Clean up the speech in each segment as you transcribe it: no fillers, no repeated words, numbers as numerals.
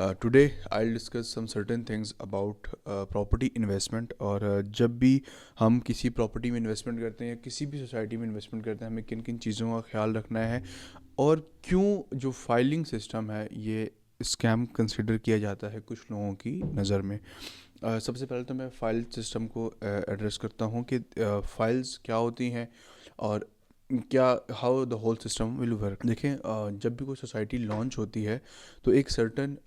Today I'll discuss some certain things about property investment. और जब भी हम किसी प्रॉपर्टी में इन्वेस्टमेंट करते हैं या किसी भी सोसाइटी में इन्वेस्टमेंट करते हैं, हमें किन किन चीज़ों का ख्याल रखना है और क्यों जो फाइलिंग सिस्टम है ये स्कैम कंसिडर किया जाता है कुछ लोगों की नज़र में। सबसे पहले तो मैं फ़ाइल सिस्टम को एड्रेस करता हूँ कि फ़ाइल्स क्या होती हैं और क्या how the whole system will work. देखें, जब भी कोई सोसाइटी लॉन्च होती है तो एक सर्टन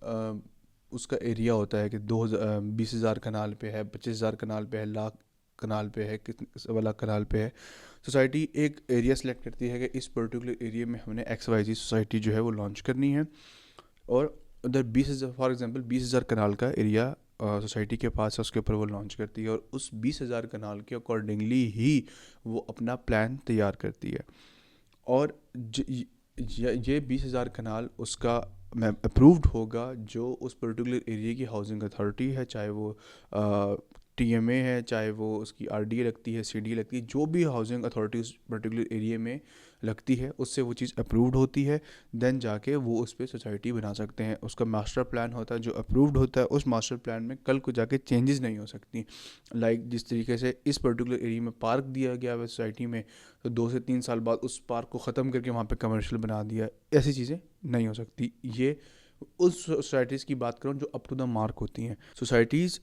उसका एरिया होता है कि 20,000 कनाल पे है, 25,000 कनाल पे है, लाख कनाल पे है, कितने 1,00,000 कनाल पे है। सोसाइटी एक एरिया सेलेक्ट करती है कि इस पर्टिकुलर एरिया में हमने XYZ सोसाइटी जो है वो लॉन्च करनी है। और उधर 20,000 फॉर एग्जांपल 20,000 कनाल का एरिया सोसाइटी के पास है, उसके ऊपर वो लॉन्च करती है और उस 20,000 कनाल के अकॉर्डिंगली ही वो अपना प्लान तैयार करती है। और ये 20,000 कनाल उसका मैं अप्रूव्ड होगा जो उस पर्टिकुलर एरिया की हाउसिंग अथॉरिटी है, चाहे वो TMA है, चाहे वो उसकी RDA लगती है, CDA लगती है, जो भी हाउसिंग अथॉरिटी उस पर्टिकुलर एरिया में लगती है उससे वो चीज़ अप्रूव्ड होती है। देन जाके वो उस पर सोसाइटी बना सकते हैं। उसका मास्टर प्लान होता है जो अप्रूव्ड होता है। उस मास्टर प्लान में कल को जाके चेंजेस नहीं हो सकती। जिस तरीके से इस पर्टिकुलर एरिया में पार्क दिया गया है सोसाइटी में, तो 2 से 3 साल बाद उस पार्क को ख़त्म करके वहाँ पे कमर्शियल बना दिया, ऐसी चीज़ें नहीं हो सकती। ये उस सोसाइटीज़ की बात करूँ जो अप टू द मार्क होती हैं। सोसाइटीज़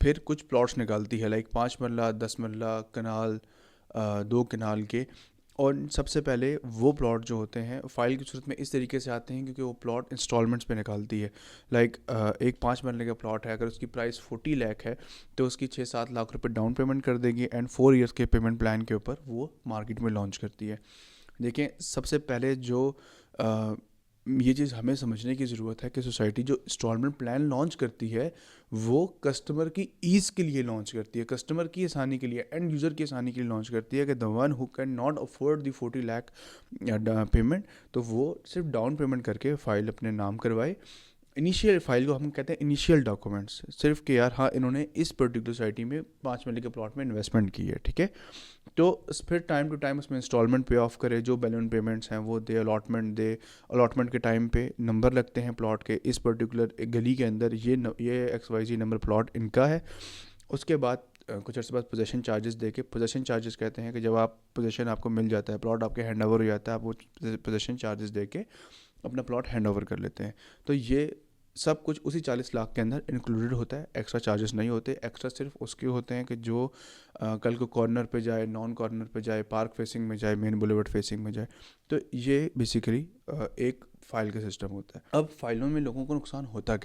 फिर कुछ प्लॉट्स निकालती है, लाइक 5 मरला, 10 मरला, कनाल, 2 कनाल के। और सबसे पहले वो प्लॉट जो होते हैं फ़ाइल की सूरत में इस तरीके से आते हैं क्योंकि वो प्लॉट इंस्टॉलमेंट्स पे निकालती है। एक 5 मरले का प्लॉट है, अगर उसकी प्राइस 40 लाख है तो उसकी 6-7 लाख रुपए डाउन पेमेंट कर देगी एंड 4 ईयर्स के पेमेंट प्लान के ऊपर वो मार्केट में लॉन्च करती है। देखें, सबसे पहले जो अ, ये चीज़ हमें समझने की ज़रूरत है कि सोसाइटी जो इंस्टॉलमेंट प्लान लॉन्च करती है वो कस्टमर की ईज़ के लिए लॉन्च करती है, कस्टमर की आसानी के लिए, एंड यूज़र की आसानी के लिए लॉन्च करती है कि the one who can not afford the 40 lakh payment, तो वो सिर्फ डाउन पेमेंट करके फ़ाइल अपने नाम करवाए। इनिशियल फाइल को हम कहते हैं इनिशियल डॉक्यूमेंट्स, सिर्फ कि यार हाँ इन्होंने इस पर्टिकुलर सोसाइटी में 5 मरले के प्लॉट में इन्वेस्टमेंट की है, ठीक है। तो फिर टाइम टू टाइम उसमें इंस्टॉलमेंट पे ऑफ करे, जो बैलून पेमेंट्स हैं वो दे, अलॉटमेंट के टाइम पे नंबर लगते हैं प्लॉट के, इस पर्टिकुलर गली के अंदर ये XYZ नंबर प्लॉट इनका है। उसके बाद कुछ अर्से बाद पोजेसन चार्जेस दे के, पोजेसन चार्जेस कहते हैं कि जब आप पोजेसन आपको मिल जाता है, प्लॉट आपके हैंड ओवर हो जाता है, आप वो पोजेसन चार्जेस दे के अपना प्लॉट हैंड ओवर कर लेते हैं। तो ये सब कुछ उसी 40 लाख के अंदर इंक्लूडेड होता है, एक्स्ट्रा चार्जेस नहीं होते। एक्स्ट्रा सिर्फ उसके होते हैं कि जो कल को कॉर्नर पे जाए, नॉन कॉर्नर पे जाए, पार्क फेसिंग में जाए, मेन बुलेवर्ड फेसिंग में जाए। तो ये बेसिकली एक फ़ाइल का सिस्टम होता है। अब फाइलों में लोगों को नुकसान होता कैसे